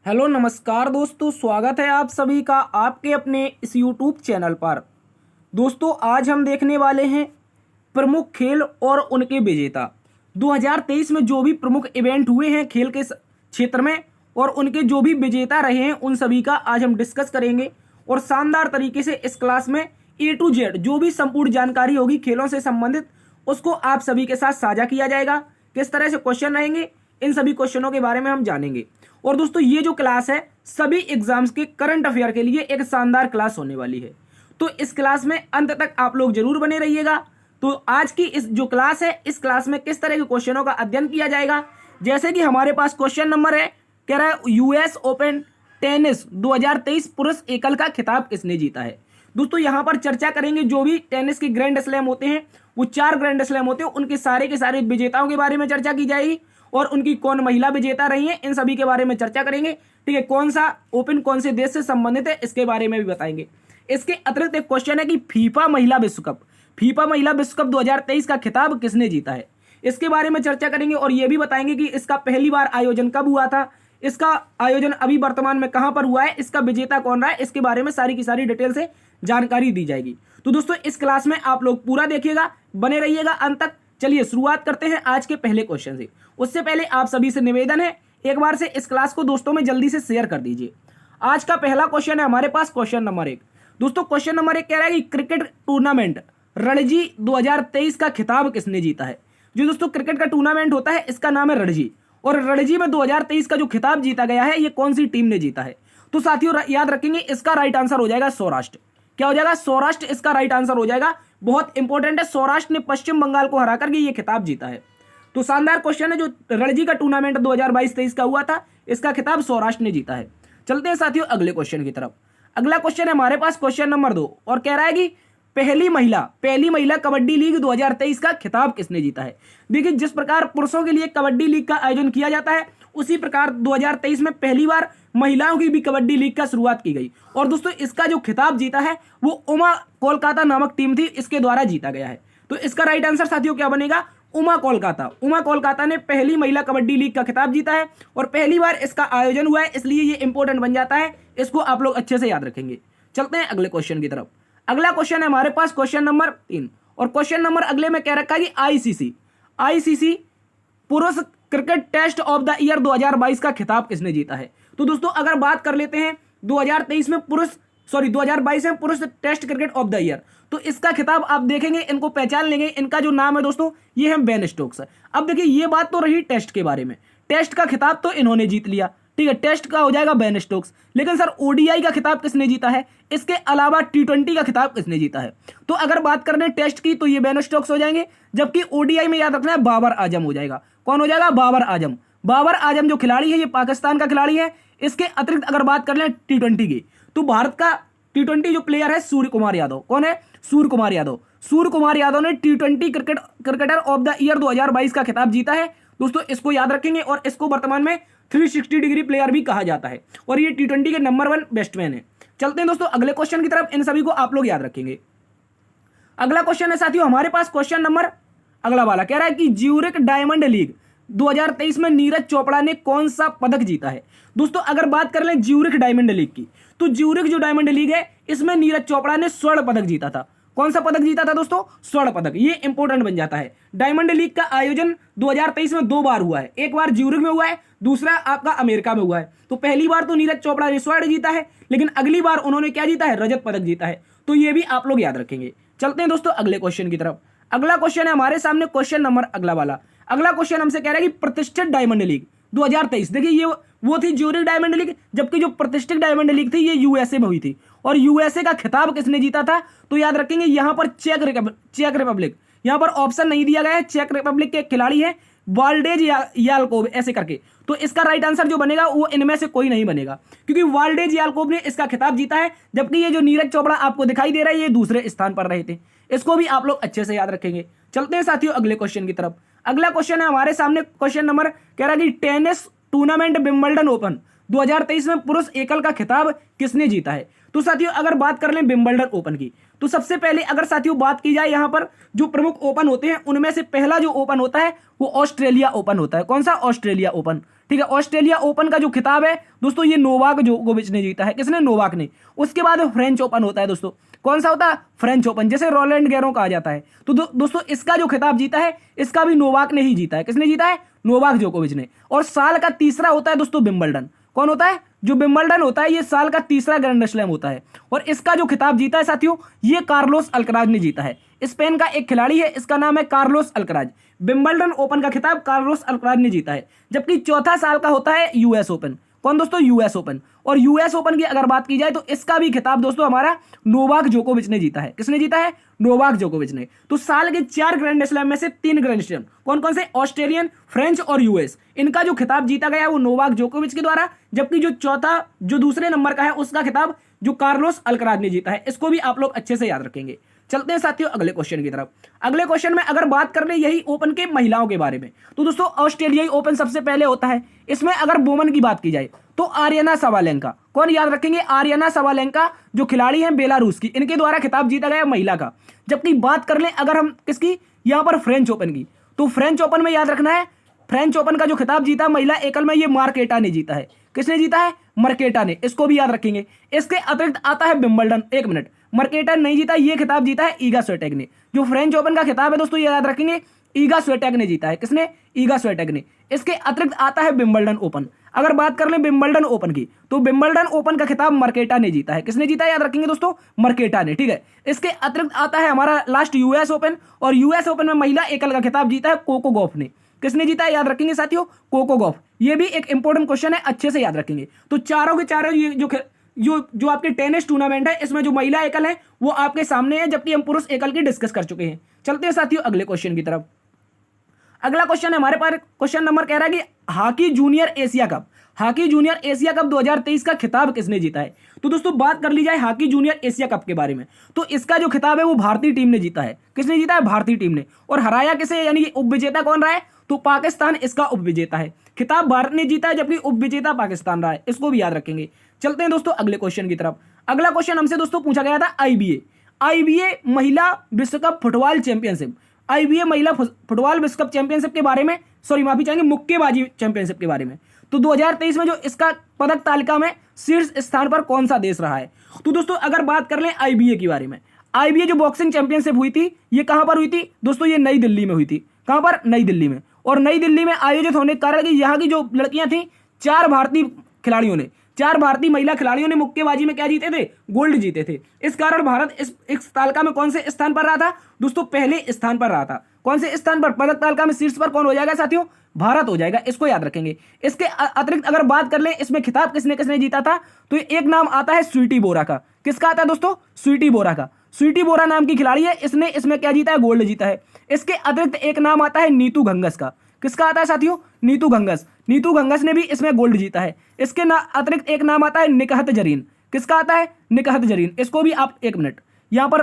Hello नमस्कार दोस्तों, स्वागत है आप सभी का आपके अपने इस यूट्यूब चैनल पर। दोस्तों आज हम देखने वाले हैं प्रमुख खेल और उनके विजेता। 2023 में जो भी प्रमुख इवेंट हुए हैं खेल के क्षेत्र में और उनके जो भी विजेता रहे हैं उन सभी का आज हम डिस्कस करेंगे और शानदार तरीके से इस क्लास में ए टू जेड जो भी संपूर्ण जानकारी होगी खेलों से संबंधित उसको आप सभी के साथ साझा किया जाएगा। किस तरह से क्वेश्चन रहेंगे इन सभी क्वेश्चनों के बारे में हम जानेंगे। और दोस्तों ये जो क्लास है सभी एग्जाम्स के करंट अफेयर के लिए एक शानदार क्लास होने वाली है, तो इस क्लास में अंत तक आप लोग जरूर बने रहिएगा। तो आज की इस जो क्लास है इस क्लास में किस तरह के क्वेश्चनों का अध्ययन किया जाएगा, जैसे कि हमारे पास क्वेश्चन नंबर है, कह रहा है यूएस ओपन टेनिस 2023 पुरुष एकल का खिताब किसने जीता है। दोस्तों यहाँ पर चर्चा करेंगे जो भी टेनिस के ग्रैंड स्लैम होते हैं, वो 4 ग्रैंड स्लैम होते हैं, उनके सारे के सारे विजेताओं के बारे में चर्चा की जाएगी और उनकी कौन महिला विजेता रही है इन सभी के बारे में चर्चा करेंगे। ठीक है, कौन सा ओपन कौन से देश से संबंधित है इसके बारे में भी बताएंगे। इसके अतिरिक्त एक क्वेश्चन है कि फीफा महिला विश्व कप 2023 का खिताब किसने जीता है, इसके बारे में चर्चा करेंगे और यह भी बताएंगे कि इसका पहली बार आयोजन कब हुआ था, इसका आयोजन अभी वर्तमान में कहां पर हुआ है, इसका विजेता कौन रहा है, इसके बारे में सारी की सारी डिटेल से जानकारी दी जाएगी। तो दोस्तों इस क्लास में आप लोग पूरा देखिएगा, बने रहिएगा अंत तक। चलिए शुरुआत करते हैं आज के पहले क्वेश्चन से। उससे पहले आप सभी से निवेदन है एक बार से इस क्लास को दोस्तों में जल्दी से शेयर कर दीजिए। आज का पहला क्वेश्चन है हमारे पास क्वेश्चन नंबर 1। दोस्तों क्वेश्चन नंबर 1 कह रहा है कि क्रिकेट टूर्नामेंट रणजी 2023 का खिताब किसने जीता है। जो दोस्तों क्रिकेट का टूर्नामेंट होता है इसका नाम है रणजी, और रणजी में 2023 का जो खिताब जीता गया है ये कौन सी टीम ने जीता है। तो साथियों याद रखेंगे इसका राइट आंसर हो जाएगा सौराष्ट्र। क्या हो जाएगा? सौराष्ट्र इसका राइट आंसर हो जाएगा। बहुत इंपॉर्टेंट है, सौराष्ट्र ने पश्चिम बंगाल को हरा करके ये खिताब जीता है। तो शानदार क्वेश्चन है, जो रणजी का टूर्नामेंट 2022-23 का हुआ था इसका खिताब सौराष्ट्र ने जीता है। चलते हैं साथियों अगले क्वेश्चन की तरफ। अगला क्वेश्चन है हमारे पास क्वेश्चन नंबर 2 और कह रहा है कि पहली महिला कबड्डी लीग 2023 का खिताब किसने जीता है। देखिए जिस प्रकार पुरुषों के लिए कबड्डी लीग का आयोजन किया जाता है उसी प्रकार 2023 में पहली बार महिलाओं की भी कबड्डी लीग का शुरुआत की गई और दोस्तों इसका जो खिताब जीता है वो उमा कोलकाता नामक टीम थी, इसके द्वारा जीता गया है। तो इसका राइट आंसर साथियों क्या बनेगा? उमा कोलकाता ने पहली महिला कबड्डी लीग का खिताब जीता है और पहली बार इसका आयोजन हुआ है, इसलिए ये इंपॉर्टेंट बन जाता है, इसको आप लोग अच्छे से याद रखेंगे। चलते हैं अगले क्वेश्चन की तरफ। अगला क्वेश्चन है हमारे पास क्वेश्चन नंबर 3 और क्वेश्चन नंबर अगले में कह रखा है कि आईसीसी पुरुष cricket test of the year 2022 का खिताब किसने जीता है। तो दोस्तों अगर बात कर लेते हैं 2023 में 2022 में पुरुष test cricket of the year, तो इसका खिताब आप देखेंगे, इनको पहचान लेंगे, इनका जो नाम है दोस्तों ये है बेन स्टोक्स। अब देखिए ये बात तो रही टेस्ट के बारे में, टेस्ट का खिताब तो इन्होंने जीत लिया, ठीक है, टेस्ट का हो जाएगा बेन स्टोक्स। लेकिन सर ओडीआई का खिताब किसने जीता है, इसके अलावा टी20 का खिताब किसने जीता है। तो अगर बात करने टेस्ट की तो ये बेन स्टोक्स हो जाएंगे, जबकि ओडीआई में याद रखना है बाबर आजम हो जाएगा। कौन हो जाएगा? बाबर आजम जो खिलाड़ी है ये पाकिस्तान का खिलाड़ी है। इसके अतिरिक्त अगर बात कर लें टी20 की तो भारत का टी20 जो प्लेयर है सूर्य कुमार यादव। कौन है? सूर्य कुमार यादव ने टी20 क्रिकेटर ऑफ द ईयर 2022 का खिताब जीता है। दोस्तों इसको याद रखेंगे और इसको वर्तमान में 360 डिग्री प्लेयर भी कहा जाता है और ये टी20 के नंबर 1 बैट्समैन है। चलते हैं दोस्तों अगले क्वेश्चन की तरफ, इन सभी को आप लोग याद रखेंगे। अगला क्वेश्चन है साथियों हमारे पास क्वेश्चन नंबर अगला वाला कह रहा है कि ज्यूरिख डायमंड लीग 2023 में नीरज चोपड़ा ने कौन सा पदक जीता है। दोस्तों अगर बात कर लें ज्यूरिख डायमंड लीग की तो ज्यूरिख जो डायमंड लीग है इसमें नीरज चोपड़ा ने स्वर्ण पदक जीता था। कौन सा पदक जीता था दोस्तों? स्वर्ण पदक। ये इंपॉर्टेंट बन जाता है। डायमंड लीग का आयोजन 2023 में 2 बार हुआ है, एक बार ज्यूरिख में हुआ है, दूसरा आपका अमेरिका में हुआ है। तो पहली बार तो नीरज चोपड़ा ने स्वर्ण जीता है, लेकिन अगली बार उन्होंने क्या जीता है? रजत पदक जीता है। तो ये भी आप लोग याद रखेंगे। चलते हैं दोस्तों अगले क्वेश्चन की तरफ। अगला क्वेश्चन है हमारे सामने क्वेश्चन नंबर अगला क्वेश्चन हमसे कह रहा है कि प्रतिष्ठित डायमंड लीग 2023, देखिए ये वो थी ज्यूरिख डायमंड लीग, जबकि जो प्रतिष्ठित डायमंड लीग थी ये यूएसए में हुई थी और यूएसए का खिताब किसने जीता था। तो याद रखेंगे यहां पर चेक रिपब्लिक, यहां पर ऑप्शन नहीं दिया गया है, चेक रिपब्लिक के खिलाड़ी है वाल्डेज याल्कोव ऐसे करके। तो इसका राइट आंसर जो बनेगा वो इनमें से कोई नहीं बनेगा, क्योंकि वाल्डेज याल्कोव ने इसका खिताब जीता है, जबकि ये जो नीरज चोपड़ा आपको दिखाई दे रहा है ये दूसरे स्थान पर रहे थे। इसको भी आप लोग अच्छे से याद रखेंगे। चलते हैं साथियों अगले क्वेश्चन की तरफ। अगला क्वेश्चन है हमारे सामने क्वेश्चन नंबर कह रहा है कि टेनिस टूर्नामेंट विंबलडन ओपन 2023 में पुरुष एकल का खिताब किसने जीता है। तो साथियों अगर बात कर लें विंबलडन ओपन की तो सबसे पहले अगर साथियों बात की जाए यहां पर जो प्रमुख ओपन होते हैं उनमें से पहला जो ओपन होता है वो ऑस्ट्रेलिया ओपन होता है। कौन सा? Australia open. ठीक है। ऑस्ट्रेलिया ओपन का जो खिताब है दोस्तों ये नोवाक जोकोविच ने जीता है। किसने? नोवाक ने। उसके बाद फ्रेंच ओपन होता है दोस्तों। कौन सा होता है? फ्रेंच ओपन, जैसे रोलैंड गैरो कहा जाता है। तो दोस्तों इसका जो खिताब जीता है इसका भी नोवाक ने ही जीता है। किसने जीता है? नोवाक जोकोविच ने। और साल का तीसरा होता है दोस्तों विंबलडन। कौन होता है? जो विंबलडन होता है ये साल का तीसरा ग्रैंड स्लैम होता है। और इसका जो खिताब जीता है साथियों ये कार्लोस अल्कराज ने जीता है। स्पेन का एक खिलाड़ी है, इसका नाम है कार्लोस अल्कराज। विंबलडन ओपन का खिताब कार्लोस अल्कराज ने जीता है। जबकि चौथा साल का होता है यूएस ओपन। कौन दोस्तों? US open. और यूएस ओपन की अगर बात की जाए तो इसका भी खिताब दोस्तों हमारा नोवाक जोकोविच ने जीता है। किसने जीता है? नोवाक जोकोविच ने। तो साल के 4 ग्रैंड स्लैम में से 3 ग्रैंड स्लैम कौन कौन से? ऑस्ट्रेलियन, फ्रेंच और यूएस। इनका जो खिताब जीता गया वो नोवाक जोकोविच के द्वारा। जबकि जो दूसरे नंबर का है उसका खिताब जो कार्लोस अल्कराज ने जीता है। इसको भी आप लोग अच्छे से याद रखेंगे। चलते हैं साथियों अगले क्वेश्चन की तरफ। अगले क्वेश्चन में अगर बात कर ले यही ओपन के महिलाओं के बारे में तो दोस्तों ऑस्ट्रेलियाई ओपन सबसे पहले होता है। इसमें अगर वुमेन की बात की जाए तो आर्यना सबालेंका। कौन याद रखेंगे? आर्यना सबालेंका जो खिलाड़ी हैं बेलारूस की, इनके द्वारा खिताब जीता गया महिला का। जबकि बात कर ले अगर हम किसकी, यहां पर फ्रेंच ओपन की, तो फ्रेंच ओपन में याद रखना है फ्रेंच ओपन का जो खिताब जीता महिला एकल में ये मार्केटा ने जीता है। किसने जीता है? मार्केटा ने। इसको भी याद रखेंगे। इसके अतिरिक्त आता है विंबलडन। एक मिनट, मार्केटा नहीं जीता, ये खिताब जीता है ईगा स्वियाटेक ने। जो फ्रेंच ओपन का खिताब है दोस्तों ये याद रखेंगे ईगा स्वियाटेक ने जीता है। किसने? ईगा स्वियाटेक ने। इसके अतिरिक्त आता है विंबलडन ओपन। अगर बात कर लें विंबलडन ओपन की तो विंबलडन ओपन का खिताब मार्केटा ने जीता है। किसने जीता है? याद रखेंगे दोस्तों मार्केटा ने। ठीक है। इसके अतिरिक्त आता है हमारा लास्ट यूएस ओपन। और यूएस ओपन में महिला एकल का खिताब जीता है कोको गॉफ ने। किसने जीता है? याद रखेंगे साथियों कोको गॉफ। ये भी एक इंपॉर्टेंट क्वेश्चन है, अच्छे से याद रखेंगे। तो चारों के चारों ये जो आपके टेनिस टूर्नामेंट है इसमें जो महिला एकल है वो आपके सामने है, जबकि हम पुरुष एकल की डिस्कस कर चुके हैं। चलते हैं साथियों अगले क्वेश्चन की तरफ। अगला क्वेश्चन है हमारे पास, क्वेश्चन नंबर कह रहा है कि hockey junior Asia cup, hockey junior Asia cup 2023 का खिताब किसने जीता है? तो दोस्तों बात कर ली जाए हॉकी जूनियर एशिया कप के बारे में तो इसका जो खिताब है वो भारतीय टीम ने जीता है। किसने जीता है? भारतीय टीम ने। और हराया किसे, यानी कि उपविजेता कौन रहा है? तो पाकिस्तान इसका उपविजेता है। खिताब भारत ने जीता है जबकि उपविजेता पाकिस्तान रहा है। इसको भी याद रखेंगे। चलते हैं दोस्तों अगले क्वेश्चन की तरफ। अगला क्वेश्चन हमसे दोस्तों पूछा गया था आईबीए महिला विश्व कप फुटबॉल चैंपियनशिप, आईबीए महिला फुटबॉल विश्व कप चैंपियनशिप के बारे में, सॉरी माफी चाहेंगे, मुक्केबाजी चैंपियनशिप के बारे में। तो 2023 में जो इसका पदक तालिका में शीर्ष स्थान पर कौन सा देश रहा है? तो दोस्तों अगर बात कर लें आईबीए के बारे में, आईबीए जो बॉक्सिंग चैंपियनशिप हुई थी ये कहां पर हुई थी दोस्तों? ये नई दिल्ली में हुई थी। कहां पर? नई दिल्ली में। और नई दिल्ली में आयोजित होने के कारण कि यहाँ की जो लड़कियां थी, 4 भारतीय महिला खिलाड़ियों ने मुक्केबाजी में क्या जीते थे? गोल्ड जीते थे। इस कारण भारत इस तालिका में कौन से स्थान पर रहा था दोस्तों? पहले स्थान पर रहा था। कौन से स्थान पर? पदक तालिका में शीर्ष पर कौन हो जाएगा साथियों? भारत हो जाएगा। इसको याद रखेंगे। इसके अतिरिक्त अगर बात कर ले इसमें खिताब किसने किसने जीता था तो एक नाम आता है स्वीटी बोरा का। किसका आता है दोस्तों? स्वीटी बोरा का। स्वीटी बोरा नाम की खिलाड़ी है, इसने इसमें क्या जीता है? गोल्ड जीता है। इसके अतिरिक्त एक नाम आता है नीतू घंगस का। किसका आता है साथियों? नीतू घंगस। नीतू घंगस ने भी इसमें गोल्ड जीता है। इसके अतिरिक्त एक नाम आता है निकहत जरीन। किसका आता है? निकहत जरीन। इसको भी आप एक मिनट, यहां पर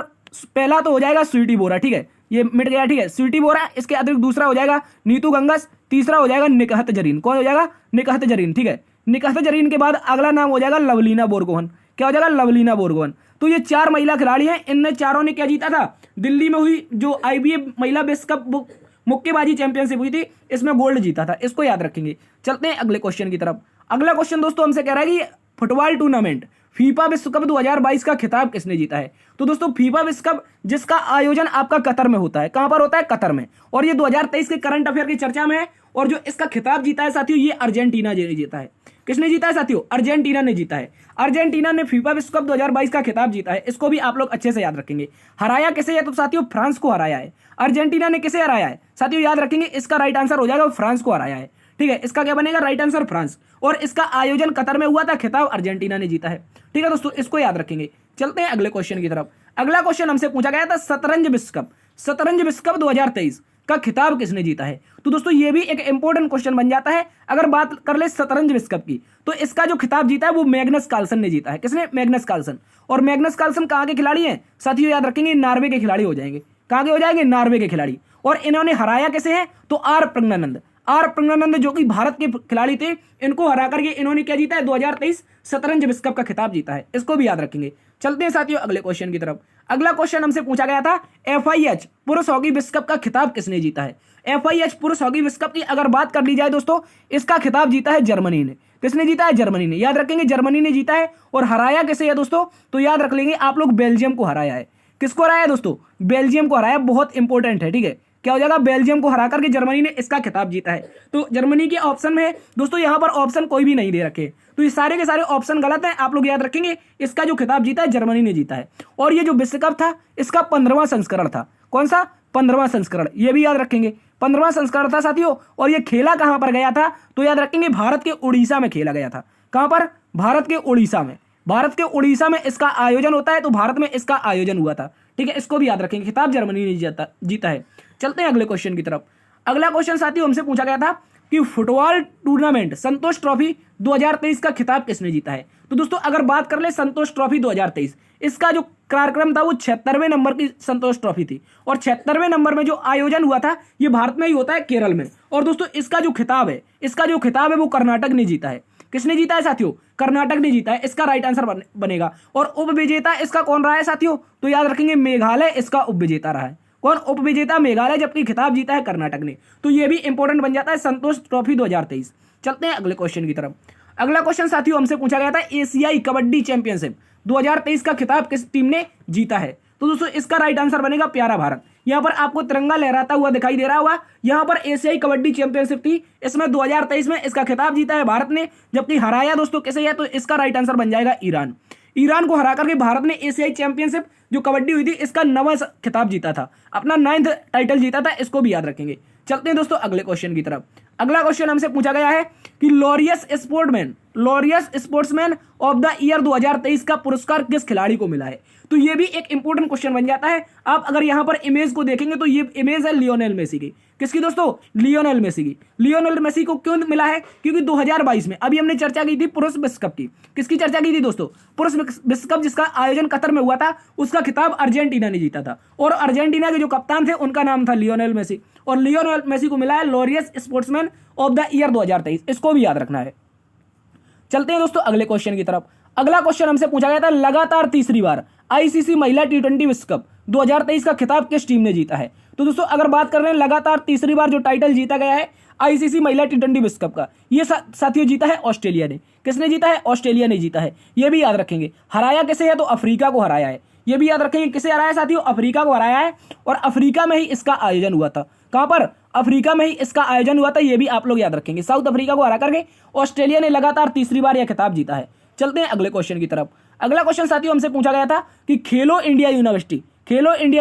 पहला तो हो जाएगा स्वीटी बोरा, ठीक है, ये मिट गया, ठीक है, स्वीटी बोरा। इसके अतिरिक्त दूसरा हो जाएगा नीतू घंगस, तीसरा हो जाएगा निकहत जरीन। कौन हो जाएगा? निकहत जरीन, ठीक है। निकहत जरीन के बाद अगला नाम हो जाएगा लवलीना बोरगोहन। क्या हो जाएगा? लवलीना बोरगोहन। तो ये 4 महिला खिलाड़ी हैं, इनने चारों ने क्या जीता था? दिल्ली में हुई जो आईबीए महिला विश्व कप मुक्केबाजी चैंपियनशिप हुई थी इसमें गोल्ड जीता था। इसको याद रखेंगे। चलते हैं अगले क्वेश्चन की तरफ। अगला क्वेश्चन दोस्तों हमसे कह रहा है कि फुटबॉल टूर्नामेंट फीफा विश्व कप 2022 का खिताब किसने जीता है? तो दोस्तों फीफा विश्व कप जिसका आयोजन आपका कतर में होता है, कहां पर होता है? कतर में। और ये 2023 के करंट अफेयर की चर्चा में है। और जो इसका खिताब जीता है साथियों ये अर्जेंटीना ने जीता है। किसने जीता है साथियों? अर्जेंटीना ने जीता है। अर्जेंटीना ने फीफा विश्व कप 2022 का खिताब जीता है। इसको भी आप लोग अच्छे से याद रखेंगे। हराया किसे है? तो साथियों फ्रांस को हराया है। अर्जेंटीना ने किसे हराया है साथियों? याद रखेंगे इसका राइट आंसर हो जाएगा फ्रांस को हराया है। ठीक है, इसका क्या बनेगा? Right answer France. और इसका आयोजन कतर में हुआ था, खिताब अर्जेंटीना ने जीता है। ठीक है दोस्तों, इसको याद रखेंगे। चलते हैं अगले क्वेश्चन की तरफ। अगला क्वेश्चन हमसे पूछा गया था शतरंज विश्व कप, शतरंज विश्व कप 2023 का खिताब किसने जीता है? तो दोस्तों ये भी एक इंपॉर्टेंट क्वेश्चन बन जाता है। अगर बात कर ले शतरंज विश्व कप की तो इसका जो खिताब जीता है वो मैग्नस कार्लसन ने जीता है। किसने? Magnus Carlsen. और मैग्नस कार्लसन कहां के खिलाड़ी हैं साथियों? याद रखेंगे नॉर्वे के खिलाड़ी हो जाएंगे। कहां के हो जाएंगे? नॉर्वे के खिलाड़ी। और इन्होंने हराया कैसे है? तो आर प्रज्ञानंद जो कि भारत के खिलाड़ी थे, इनको हरा करके इन्होंने क्या जीता है? 2023 शतरंज विश्व कप का खिताब जीता है। इसको भी याद रखेंगे। चलते हैं साथियों अगले क्वेश्चन की तरफ। अगला क्वेश्चन हमसे पूछा गया था FIH पुरुष हॉकी विश्व कप का खिताब किसने जीता है? FIH पुरुष हॉकी विश्व कप की अगर बात कर ली जाए दोस्तों, इसका खिताब जीता है जर्मनी ने। किसने जीता है? जर्मनी ने। याद रखेंगे जर्मनी ने जीता है। और हराया किसे है दोस्तों? तो याद रख लेंगे आप लोग, बेल्जियम को हराया है। किसको हराया दोस्तों? बेल्जियम को हराया। बहुत इंपॉर्टेंट है, ठीक है। क्या हो जाएगा? बेल्जियम को हरा करके जर्मनी ने इसका खिताब जीता है। तो जर्मनी के ऑप्शन में है दोस्तों, यहाँ पर ऑप्शन कोई भी नहीं दे रखे, तो ये सारे के सारे ऑप्शन गलत हैं। आप लोग याद रखेंगे इसका जो खिताब जीता है जर्मनी ने जीता है। और ये जो विश्व कप था इसका 15वां संस्करण था। कौन सा? 15वां संस्करण। ये भी याद रखेंगे 15वां संस्करण था साथियों। और ये खेला कहां पर गया था? तो याद रखेंगे भारत के उड़ीसा में खेला गया था। कहां पर? भारत के उड़ीसा में। भारत के उड़ीसा में इसका आयोजन होता है, तो भारत में इसका आयोजन हुआ था, ठीक है। इसको भी याद रखेंगे, खिताब जर्मनी ने जीता है। चलते हैं अगले क्वेश्चन की तरफ। अगला क्वेश्चन साथियों हमसे पूछा गया था कि फुटबॉल टूर्नामेंट संतोष ट्रॉफी 2023 का खिताब किसने जीता है? तो दोस्तों अगर बात कर ले संतोष ट्रॉफी 2023, इसका जो कार्यक्रम था वो 76वें नंबर की संतोष ट्रॉफी थी। और 76वें नंबर में जो आयोजन हुआ था ये भारत में ही होता है, केरल में। और दोस्तों इसका जो खिताब है वो कर्नाटक ने जीता है। किसने जीता है साथियों? कर्नाटक ने जीता है। इसका राइट आंसर बनेगा। और उपविजेता इसका कौन रहा है साथियों? तो याद रखेंगे मेघालय इसका उपविजेता रहा है। कौन उपविजेता? मेघालय, जबकि खिताब जीता है कर्नाटक ने। तो ये भी इंपॉर्टेंट बन जाता है संतोष ट्रॉफी 2023। चलते हैं अगले क्वेश्चन की तरफ। अगला क्वेश्चन साथियों हमसे पूछा गया था एशियाई कबड्डी चैंपियनशिप 2023 का खिताब किस टीम ने जीता है? तो दोस्तों इसका राइट आंसर बनेगा प्यारा भारत। यहां पर आपको तिरंगा लहराता हुआ दिखाई दे रहा होगा। यहां पर एशियाई कबड्डी चैंपियनशिप थी, इसमें 2023 में इसका खिताब जीता है भारत ने। जबकि हराया दोस्तों किसे है? तो इसका राइट आंसर बन जाएगा ईरान। ईरान को हरा करके भारत ने एशियाई चैंपियनशिप जो कबड्डी हुई थी इसका 9वां खिताब जीता था, अपना 9th टाइटल जीता था। इसको भी याद रखेंगे। चलते हैं दोस्तों अगले क्वेश्चन की तरफ। अगला क्वेश्चन हमसे पूछा गया है कि Laureus sportsman of the year 2023 का पुरस्कार किस खिलाड़ी को मिला है? तो ये भी एक इंपॉर्टेंट क्वेश्चन बन जाता है। आप अगर यहां पर इमेज को देखेंगे तो ये इमेज है लियोनेल मेसी की। किसकी दोस्तों? लियोनेल मेसी की। लियोनेल मेसी को क्यों मिला है? क्योंकि 2022 में अभी हमने चर्चा की थी पुरुष विश्व कप की। किसकी चर्चा की थी दोस्तों? पुरुष विश्व कप जिसका आयोजन कतर में हुआ था, उसका खिताब अर्जेंटीना ने जीता था। और अर्जेंटीना के जो कप्तान थे उनका नाम था लियोनेल मेसी। और लियोनेल मेसी को मिला है Laureus sportsman of the year 2023। इसको भी याद रखना है। चलते हैं दोस्तों अगले क्वेश्चन की तरफ। अगला क्वेश्चन हमसे पूछा गया था लगातार तीसरी बार ICC महिला T20 विश्व कप 2023 का खिताब किस टीम ने जीता है? तो दोस्तों अगर बात कर रहे हैं लगातार तीसरी बार जो टाइटल जीता गया है ICC महिला T20 विश्व कप का, ये साथियों जीता है ऑस्ट्रेलिया ने। किसने जीता है? ऑस्ट्रेलिया ने जीता है। ये भी याद रखेंगे। हराया किसे है? तो अफ्रीका को हराया है। ये भी याद रखेंगे किसे हराया साथियों? अफ्रीका को हराया है। और अफ्रीका में ही इसका आयोजन हुआ था। कहां पर? अफ्रीका में ही इसका आयोजन हुआ था। ये भी आप लोग याद रखेंगे। साउथ अफ्रीका को हरा करके ऑस्ट्रेलिया ने लगातार तीसरी बार यह खिताब जीता है। चलते हैं अगले क्वेश्चन की तरफ। अगला क्वेश्चन साथियों हमसे पूछा गया था कि खेलो इंडिया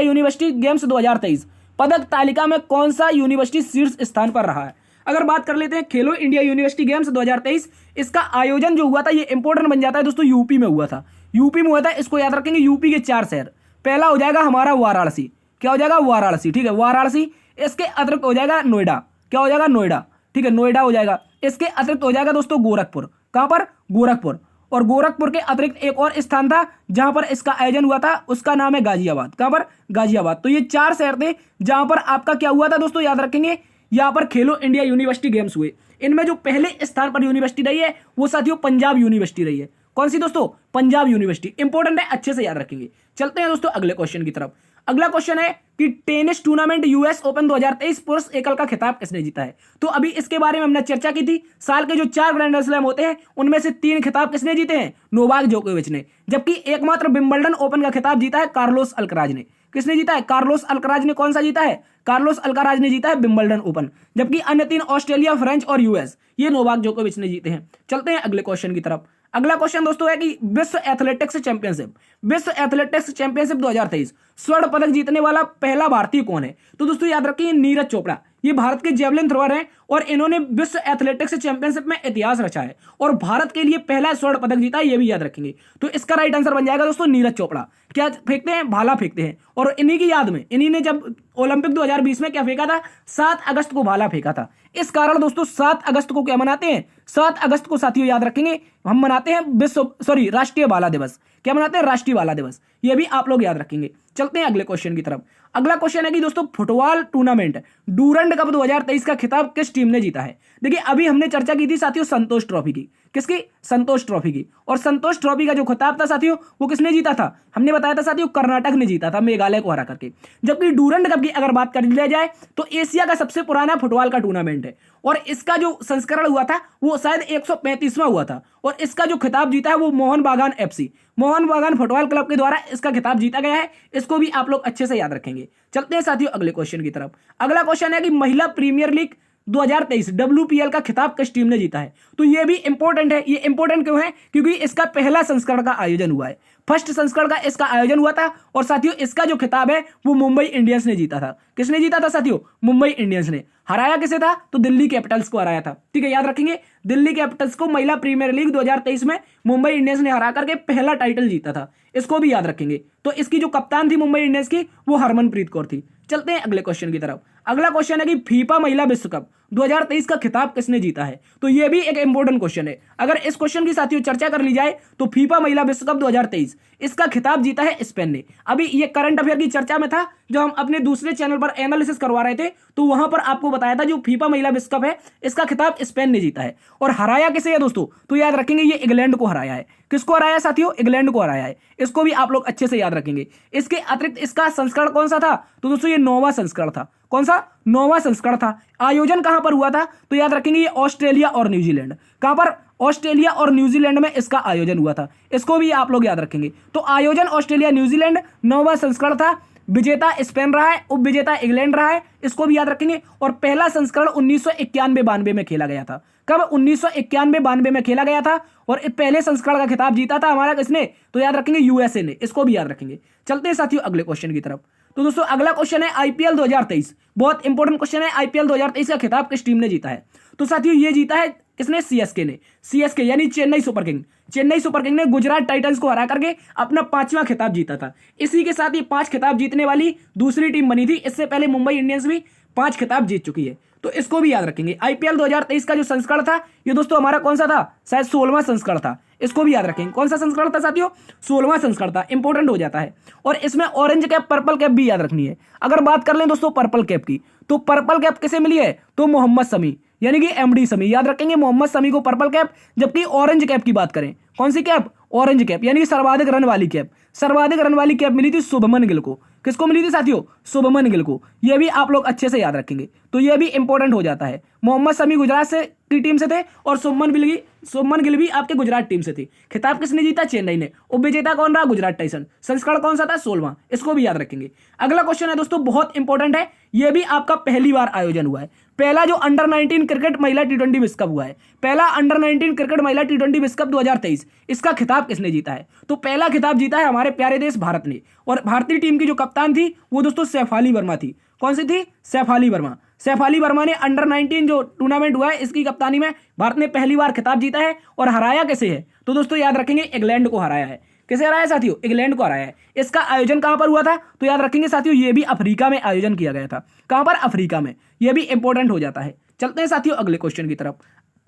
यूनिवर्सिटी गेम्स 2023 पदक तालिका में कौन सा यूनिवर्सिटी शीर्ष स्थान पर रहा है? अगर बात कर लेते हैं खेलो इंडिया यूनिवर्सिटी गेम्स 2023, इसका आयोजन जो हुआ था ये इंपॉर्टेंट बन जाता है दोस्तों, यूपी में हुआ था। यूपी में हुआ था। इसको याद रखेंगे। यूपी के 4 शहर। पहला हो जाएगा हमारा वाराणसी। क्या हो जाएगा? वाराणसी, ठीक है, वाराणसी। इसके अतिरिक्त हो जाएगा नोएडा। क्या हो जाएगा? नोएडा, ठीक है, नोएडा हो जाएगा। इसके अतिरिक्त हो जाएगा दोस्तों गोरखपुर। कहां पर? गोरखपुर। और गोरखपुर के अतिरिक्त एक और स्थान था जहां पर इसका आयोजन हुआ था, उसका नाम है गाजियाबाद। कहां पर? गाजियाबाद। तो ये 4 शहर थे जहां पर आपका क्या हुआ था दोस्तों, याद रखेंगे। यहां पर खेलो इंडिया यूनिवर्सिटी गेम्स हुए। इनमें जो पहले स्थान पर यूनिवर्सिटी रही है वो साथियों पंजाब यूनिवर्सिटी रही है। कौन सी दोस्तों? पंजाब यूनिवर्सिटी। इंपॉर्टेंट है, अच्छे से याद रखेंगे। चलते हैं दोस्तों अगले क्वेश्चन की तरफ। अगला क्वेश्चन है कि टेनिस टूर्नामेंट US ओपन 2023 पुरुष एकल का खिताब किसने जीता है? तो अभी इसके बारे में हमने चर्चा की थी। साल के जो 4 ग्रैंड स्लैम होते हैं उनमें से 3 खिताब किसने जीते हैं? नोवाक जोकोविच ने। जबकि एकमात्र विंबलडन ओपन का खिताब जीता है कार्लोस अल्कराज ने। किसने जीता है? कार्लोस अल्कराज ने। कौन सा जीता है? कार्लोस अल्कराज ने जीता है विंबलडन ओपन। जबकि अन्य 3 ऑस्ट्रेलिया, फ्रेंच और US ये नोवाक जोकोविच ने जीते हैं। चलते हैं अगले क्वेश्चन की तरफ। अगला क्वेश्चन दोस्तों है कि विश्व एथलेटिक्स चैंपियनशिप 2023 स्वर्ण पदक जीतने वाला पहला भारतीय कौन है? तो दोस्तों याद रखिए नीरज चोपड़ा। ये भारत के जेवलिन थ्रोअर हैं और इन्होंने विश्व एथलेटिक्स चैंपियनशिप में इतिहास रचा है और भारत के लिए पहला स्वर्ण पदक जीता है। ये भी याद रखेंगे। तो इसका राइट आंसर बन जाएगा दोस्तों नीरज चोपड़ा। क्या फेंकते हैं? भाला फेंकते हैं। और इन्हीं की याद में इन्हीं ने जब ओलंपिक 2020 में क्या फेंका था? 7 अगस्त को भाला फेंका था। इस कारण दोस्तों 7 अगस्त को क्या मनाते हैं? 7 अगस्त को साथियों याद रखेंगे हम मनाते हैं राष्ट्रीय भाला दिवस। क्या मनाते हैं? राष्ट्रीय भाला दिवस। ये भी आप लोग याद रखेंगे। चलते हैं अगले क्वेश्चन की तरफ। अगला क्वेश्चन है कि दोस्तों फुटबॉल टूर्नामेंट डूरंड कप 2023 का खिताब किस टीम ने जीता है। देखिए अभी हमने चर्चा की थी साथियों संतोष ट्रॉफी की, किसकी, संतोष ट्रॉफी की। और संतोष ट्रॉफी का जो खिताब था साथियों वो किसने जीता था, हमने बताया था साथियों कर्नाटक ने जीता था मेघालय को हरा करके। जबकि डूरंड कप की अगर बात कर लिया जाए तो एशिया का सबसे पुराना फुटबॉल का टूर्नामेंट है और इसका जो संस्करण हुआ था वो शायद 135वां हुआ था और इसका जो खिताब जीता है वो मोहन बागान एफसी, मोहन बागान फुटबॉल क्लब के द्वारा इसका खिताब जीता गया है। इसको भी आप लोग अच्छे से याद रखेंगे। चलते हैं साथियों अगले क्वेश्चन की तरफ। अगला क्वेश्चन है कि महिला प्रीमियर लीग 2023 WPL का खिताब किस टीम ने जीता है। तो ये भी इंपॉर्टेंट है। ये इंपॉर्टेंट क्यों है, क्योंकि इसका पहला संस्करण का आयोजन हुआ है, फर्स्ट संस्करण का इसका आयोजन हुआ था और साथियों इसका जो खिताब है वो मुंबई इंडियंस ने जीता था। किसने जीता था साथियों, मुंबई इंडियंस ने। हराया किसे था, तो दिल्ली कैपिटल्स को हराया था। ठीक है, याद रखेंगे दिल्ली कैपिटल्स को महिला प्रीमियर लीग 2023 में मुंबई इंडियंस ने हरा करके पहला टाइटल जीता था। इसको भी याद रखेंगे। तो इसकी जो कप्तान थी मुंबई इंडियंस की वो हरमनप्रीत कौर थी। चलते हैं अगले क्वेश्चन की तरफ। अगला क्वेश्चन है कि फीफा महिला विश्व कप 2023 का खिताब किसने जीता है। तो यह भी एक इंपॉर्टेंट क्वेश्चन है। अगर इस क्वेश्चन की साथियों चर्चा कर ली जाए तो फीफा महिला विश्व कप 2023 इसका खिताब जीता है स्पेन ने। अभी ये करंट अफेयर की चर्चा में था जो हम अपने दूसरे चैनल पर एनालिसिस करवा रहे थे, तो वहां पर आपको बताया था जो फीफा महिला विश्व कप है इसका खिताब स्पेन ने जीता है। और हराया किसे है दोस्तों, तो याद रखेंगे ये इंग्लैंड को हराया है। किसको हराया साथियों, इंग्लैंड को हराया है। इसको भी आप लोग अच्छे से याद रखेंगे। इसके अतिरिक्त इसका संस्करण कौन सा था, तो दोस्तों ये 9वां संस्करण था। कौन सा, 9वां संस्करण था। आयोजन कहां पर हुआ था, तो याद रखेंगे ये ऑस्ट्रेलिया और न्यूजीलैंड। कहां पर, ऑस्ट्रेलिया और न्यूजीलैंड में इसका आयोजन हुआ था। इसको भी आप लोग याद रखेंगे। तो आयोजन ऑस्ट्रेलिया न्यूजीलैंड, 9वां संस्करण था। विजेता स्पेन रहा है, उप विजेता इंग्लैंड रहा है। इसको भी याद रखेंगे। और पहला संस्करण 1991-92 में खेला गया था। कब, 1991-92 में खेला गया था। और पहले संस्करण का खिताब जीता था हमारा किसने, तो याद रखेंगे यूएसए ने। इसको भी याद रखेंगे। चलते हैं साथियों अगले क्वेश्चन की तरफ। तो दोस्तों अगला क्वेश्चन है आईपीएल 2023, बहुत इंपॉर्टेंट क्वेश्चन है। आईपीएल 2023 का खिताब किस टीम ने जीता है। तो साथियों ये जीता है किसने, सीएसके ने। सीएसके यानी Chennai super king. Chennai super king ने गुजरात टाइटंस को हरा करके अपना 5वां खिताब जीता था। इसी के साथ ही 5 खिताब जीतने वाली दूसरी टीम बनी थी। इससे पहले मुंबई इंडियंस भी 5 खिताब जीत चुकी है। तो इसको भी याद रखेंगे। आईपीएल 2023 का जो संस्करण था ये दोस्तों हमारा कौन सा था, शायद 16वां संस्करण था। इसको भी याद रखेंगे। कौन सा संस्करण था साथियों, 16वां संस्करण था। इंपॉर्टेंट हो जाता है। और इसमें ऑरेंज कैप पर्पल कैप भी याद रखनी है। अगर बात कर लें दोस्तों पर्पल कैप की, तो पर्पल कैप किसे मिली है, तो मोहम्मद शमी यानी कि एमडी शमी। याद रखेंगे मोहम्मद शमी को पर्पल कैप। जबकि ऑरेंज कैप की बात करें, कौन सी कैप, ऑरेंज कैप यानी कि सर्वाधिक रन वाली कैप। सर्वाधिक रन वाली कैप मिली थी शुभमन गिल को। किसको मिली थी साथियों, शुभमन गिल को। यह भी आप लोग अच्छे से याद रखेंगे। तो यह भी इंपॉर्टेंट हो जाता है। मोहम्मद शमी गुजरात से की टीम से थे और शुभमन गिल भी आपके गुजरात टीम से थी। खिताब किसने जीता, चेन्नई ने। उप विजेता कौन रहा, गुजरात टाइटंस। संस्करण कौन सा था, 16वां। इसको भी याद रखेंगे। अगला क्वेश्चन है दोस्तों बहुत इंपॉर्टेंट है। यह भी आपका पहली बार आयोजन हुआ है। पहला जो अंडर 19 क्रिकेट महिला T20 विश्व कप हुआ है, पहला अंडर 19 क्रिकेट महिला T20 विश्व कप 2023, इसका खिताब किसने जीता है। तो पहला खिताब जीता है हमारे प्यारे देश भारत ने। और भारतीय टीम की जो कप्तान थी वो दोस्तों सैफाली वर्मा थी। कौन सी थी, सैफाली वर्मा। सैफाली वर्मा ने अंडर 19 जो टूर्नामेंट हुआ है इसकी कप्तानी में भारत ने पहली बार खिताब जीता है। और हराया कैसे है, तो दोस्तों याद रखेंगे इंग्लैंड को हराया है। किसे हराया साथियों, इंग्लैंड को हराया है। इसका आयोजन कहां पर हुआ था, तो याद रखेंगे साथियों ये भी अफ्रीका में आयोजन किया गया था। कहां पर, अफ्रीका में। यह भी इंपॉर्टेंट हो जाता है। चलते हैं साथियों अगले क्वेश्चन की तरफ।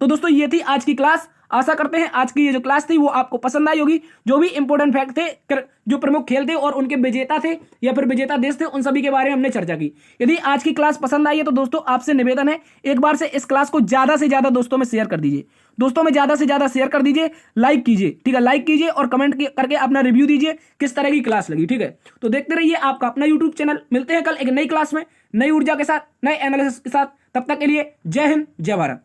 तो दोस्तों ये थी आज की क्लास। आशा करते हैं आज की ये जो क्लास थी वो आपको पसंद आई होगी। जो भी इंपॉर्टेंट फैक्ट थे, जो प्रमुख खेल थे और उनके विजेता थे या फिर विजेता देश थे, उन सभी के बारे में हमने चर्चा की। यदि आज की क्लास पसंद आई है तो दोस्तों आपसे निवेदन है एक बार से इस क्लास को ज्यादा से ज्यादा दोस्तों में शेयर कर दीजिए। दोस्तों में ज्यादा से ज्यादा शेयर कर दीजिए, लाइक कीजिए। ठीक है, लाइक कीजिए और कमेंट करके अपना रिव्यू दीजिए किस तरह की क्लास लगी। ठीक है, तो देखते रहिए आपका अपना यूट्यूब चैनल। मिलते हैं कल एक नई क्लास में, नई ऊर्जा के साथ, नए एनालिसिस के साथ। तब तक के लिए जय हिंद, जय भारत।